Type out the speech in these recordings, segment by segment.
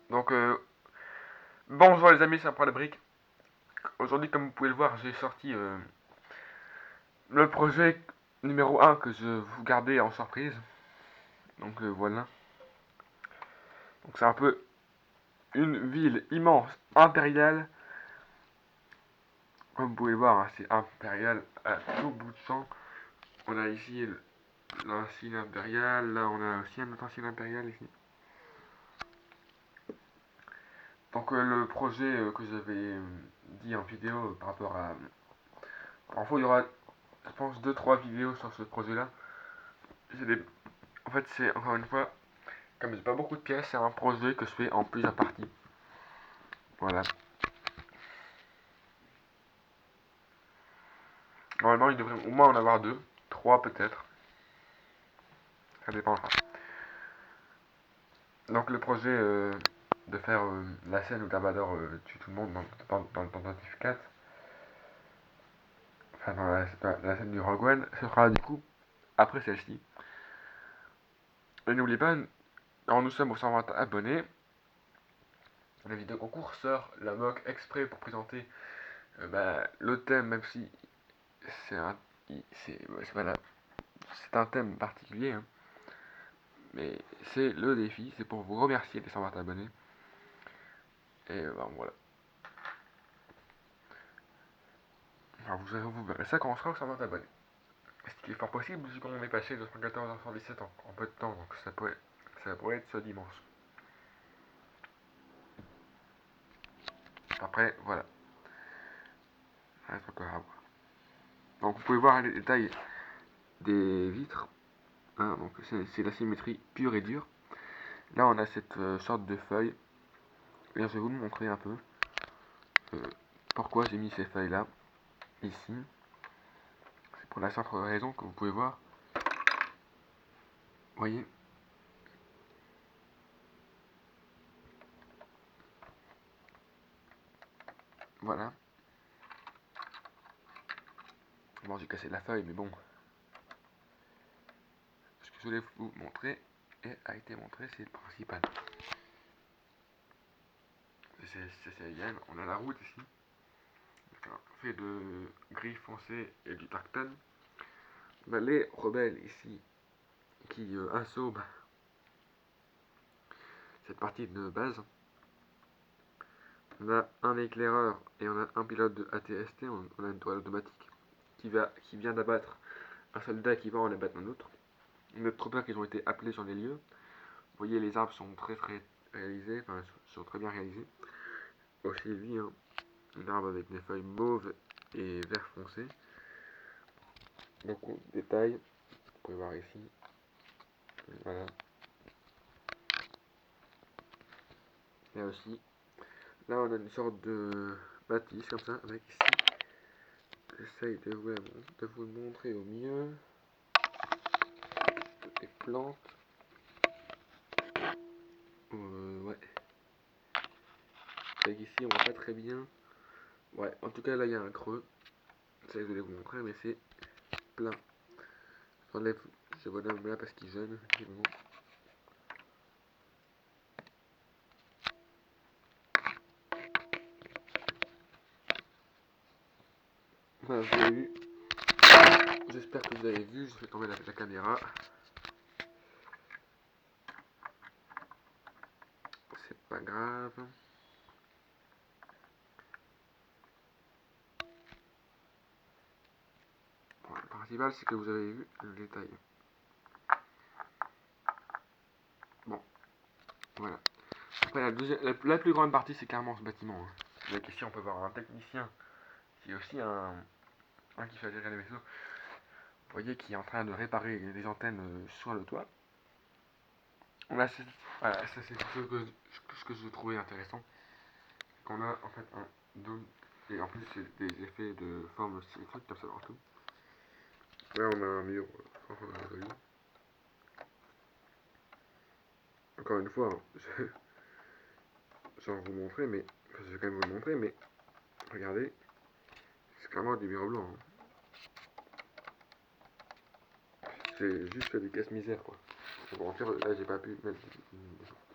Donc, bonjour les amis, c'est un point de brique. Aujourd'hui, comme vous pouvez le voir, j'ai sorti le projet numéro un que je vous gardais en surprise. Donc voilà. Donc c'est un peu une ville immense, impériale. Comme vous pouvez le voir, hein, c'est impérial à tout bout de champ. On a ici l'ancien impérial, là on a aussi un autre ancien impérial ici. Donc le projet que j'avais dit en vidéo par rapport à... En fait, il y aura, je pense, deux trois vidéos sur ce projet-là. Des... En fait, c'est encore une fois, comme j'ai pas beaucoup de pièces, c'est un projet que je fais en plusieurs parties. Voilà. Normalement, il devrait au moins en avoir deux, trois peut-être. Ça dépendra. Donc le projet de faire la scène où Garbador tue tout le monde dans le Tentative 4, enfin dans la scène du Rogue One, ce sera du coup après celle-ci. Et n'oubliez pas, quand nous sommes aux 120 abonnés, la vidéo concours sort la mock exprès pour présenter le thème, même si c'est un, voilà, c'est un thème particulier, hein. Mais c'est le défi, c'est pour vous remercier les 120 abonnés. Et voilà. Alors vous verrez ça quand on sera aux 120 abonnés. Ce qui est fort possible vu qu'on est passé de 114 à 117 en peu de temps, donc ça pourrait être ce dimanche. Après, voilà. Ça reste encore à voir. Donc vous pouvez voir les détails des vitres. Hein, donc c'est la symétrie pure et dure. Là on a cette sorte de feuille. Et je vais vous le montrer un peu. euh, Pourquoi j'ai mis ces feuilles là ici. C'est pour la simple raison que vous pouvez voir. Vous voyez. Voilà. Bon, j'ai cassé la feuille, mais bon. Ce que je voulais vous montrer a été montré, c'est le principal. C'est égal. On a la route ici. Fait de gris foncé et du tactone. Les rebelles ici qui assombent cette partie de base. On a un éclaireur et on a un pilote de ATST. On a une toile automatique qui vient d'abattre un soldat qui va en abattre un autre. Notre troopers qui ont été appelés sur les lieux. Vous voyez, les arbres sont très réalisés, enfin sont très bien réalisés. Aussi lui, hein, un arbre avec des feuilles mauves et vert foncé. Beaucoup de détails. Vous pouvez voir ici. Voilà. Là aussi. Là on a une sorte de bâtisse comme ça avec ici. J'essaye de vous le montrer au mieux. Les plantes. Ouais. Avec ici on voit pas très bien. Ouais, en tout cas là il y a un creux. C'est ça que je voulais vous montrer, mais c'est plein. J'enlève ce bonhomme là parce qu'il gêne. Voilà, vous avez vu. J'espère que vous avez vu. Je fais tomber la caméra. C'est pas grave. Bon, le principal c'est que vous avez vu le détail. Bon, voilà. Après la plus grande partie c'est clairement ce bâtiment, hein. Donc ici on peut voir un technicien qui est aussi un qui fait gérer les vaisseaux. Vous voyez qui est en train de réparer les antennes sur le toit. On a voilà, ça c'est ce que je trouvais intéressant. Qu'on a en fait un dôme et en plus c'est des effets de forme symétrique comme ça partout. Là on a un mur fort joli. Encore une fois, hein, sans vous montrer, mais enfin, je vais quand même vous le montrer, mais regardez, c'est clairement du mur blanc, hein. C'est juste des casse-misère quoi. Bon, en fait, là j'ai pas pu mettre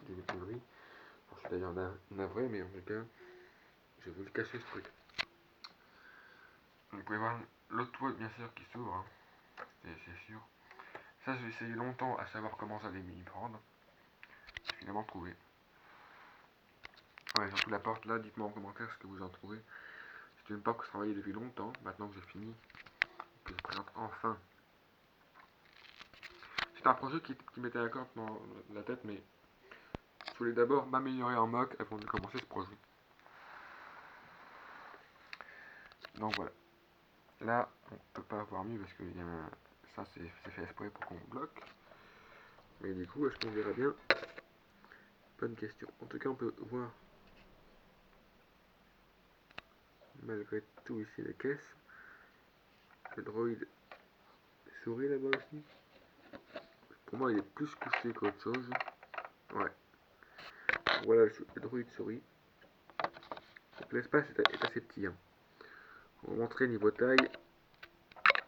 des conneries. Je suis d'ailleurs navré, mais en tout cas, je vais vous le cacher ce truc. Vous pouvez voir l'autre toit bien sûr qui s'ouvre, hein. C'est sûr. Ça j'ai essayé longtemps à savoir comment ça allait m'y prendre. J'ai finalement trouvé. Ouais, surtout la porte là, dites-moi en commentaire ce que vous en trouvez. C'est une porte que je travaillais depuis longtemps, maintenant que j'ai fini, que je présente enfin. C'est un projet qui m'était encore dans la tête, mais je voulais d'abord m'améliorer en mock avant de commencer ce projet. Donc voilà. Là, on peut pas voir mieux parce que ça c'est fait exprès pour qu'on bloque. Mais du coup, est-ce qu'on verra bien? Bonne question. En tout cas, on peut voir malgré tout ici les caisses. Le droïde sourit là-bas aussi. Pour moi, il est plus couché qu'autre chose. Ouais. Voilà le droïde sourit. Donc l'espace est assez petit, hein. On va montrer niveau taille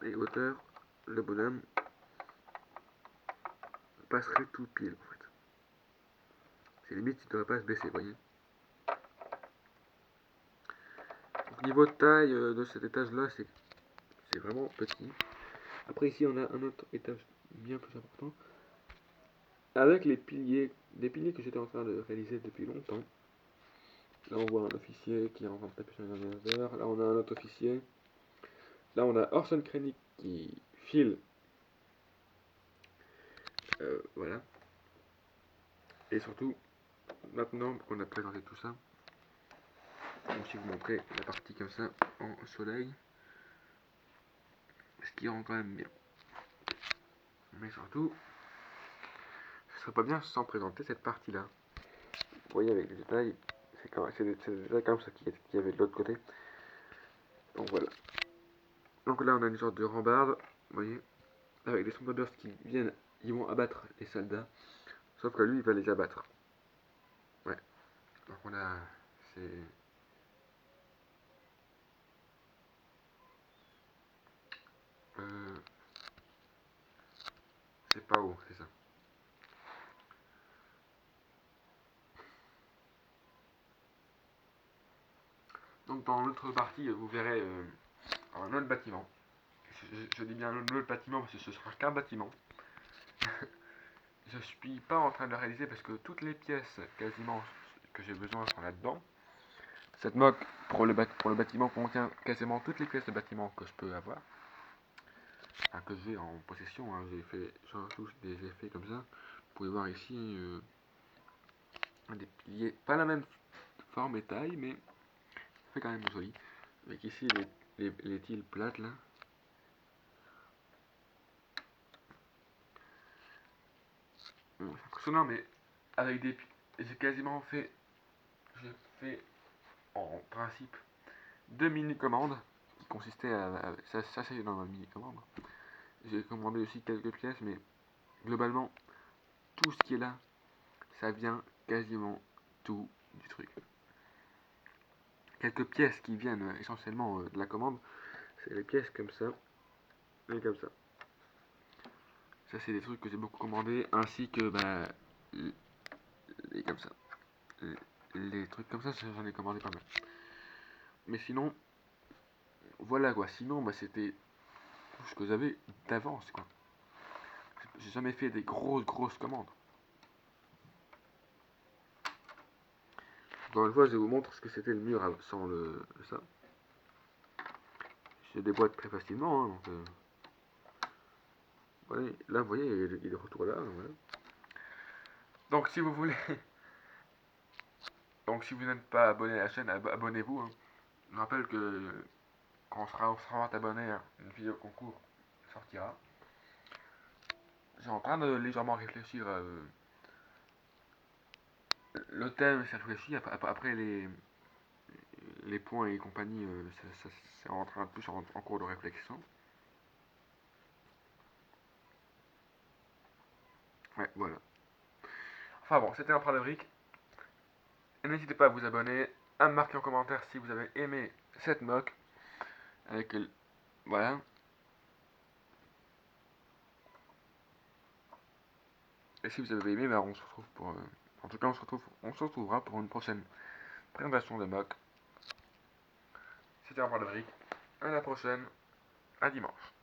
et hauteur. Le bonhomme passerait tout pile en fait. C'est limite, il ne devrait pas se baisser, vous voyez. Donc, niveau de taille de cet étage-là, c'est vraiment petit. Après ici, on a un autre étage bien plus important. Avec les piliers, des piliers que j'étais en train de réaliser depuis longtemps. Là, on voit un officier qui est en train de taper sur un ordinateur. Là, on a un autre officier. Là, on a Orson Krennic qui file. Voilà. Et surtout, maintenant qu'on a présenté tout ça, je vais aussi vous montrer la partie comme ça en soleil. Ce qui rend quand même bien. Mais surtout, ce serait pas bien sans présenter cette partie-là. Vous voyez avec les détails, c'est des détails comme ça qui y avait de l'autre côté. Donc voilà. Donc là, on a une sorte de rambarde, vous voyez, avec des Stormtroopers qui viennent, ils vont abattre les soldats, sauf que lui, il va les abattre. Ouais. Donc on a, c'est... c'est pas haut, c'est ça. Donc dans l'autre partie, vous verrez un autre bâtiment. Je dis bien un autre bâtiment parce que ce sera qu'un bâtiment. Je suis pas en train de le réaliser parce que toutes les pièces quasiment que j'ai besoin sont là-dedans. Cette mock pour le bâtiment contient quasiment toutes les pièces de bâtiment que je peux avoir. Enfin, que j'ai en possession, hein. J'ai fait surtout des effets comme ça. Vous pouvez voir ici des piliers, pas la même forme et taille, mais c'est quand même joli. Avec ici les tiles plates là. Bon, c'est impressionnant, mais avec des... J'ai quasiment fait... J'ai fait en principe 2 mini-commandes qui consistaient ça c'est dans ma mini-commande. J'ai commandé aussi quelques pièces, mais globalement, tout ce qui est là, ça vient quasiment tout du truc. Quelques pièces qui viennent essentiellement de la commande, c'est les pièces comme ça et comme ça. Ça, c'est des trucs que j'ai beaucoup commandé, ainsi que bah, les comme ça. Les trucs comme ça, j'en ai commandé pas mal. Mais sinon, voilà quoi. Sinon, bah, c'était tout ce que j'avais d'avance quoi. J'ai jamais fait des grosses commandes. Encore une fois, je vous montre ce que c'était le mur sans ça. Je déboîte très facilement. Hein, donc, voilà. Là, vous voyez, il est de retour là. Voilà. Donc, si vous voulez. Donc, si vous n'êtes pas abonné à la chaîne, abonnez-vous. Hein. Je rappelle que quand on sera abonné, une vidéo concours sortira. J'ai en train de légèrement réfléchir à le thème, c'est réfléchi. Après les points et compagnie, c'est en train de plus en cours de réflexion. Ouais, voilà. Enfin bon, c'était un point de brique. N'hésitez pas à vous abonner, à me marquer en commentaire si vous avez aimé cette mock. Avec voilà. Et si vous avez aimé, bah, on se retrouve pour En tout cas, on se retrouvera pour une prochaine présentation de mock. C'était Arbre de Brique. À la prochaine. À dimanche.